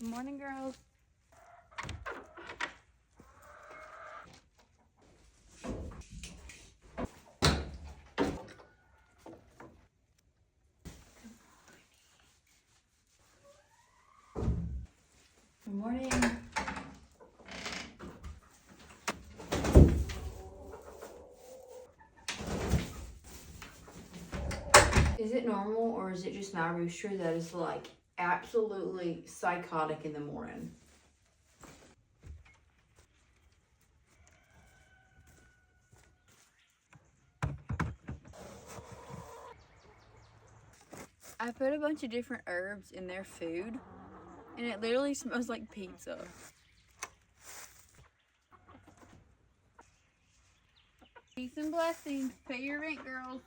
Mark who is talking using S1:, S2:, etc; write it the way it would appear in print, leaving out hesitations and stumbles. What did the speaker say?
S1: Good morning, girls.
S2: Good morning. Is it normal or is it just my rooster that is like absolutely psychotic in the morning?
S1: I put a bunch of different herbs in their food, and it literally smells like pizza. Peace and blessings. Pay your rent, girls.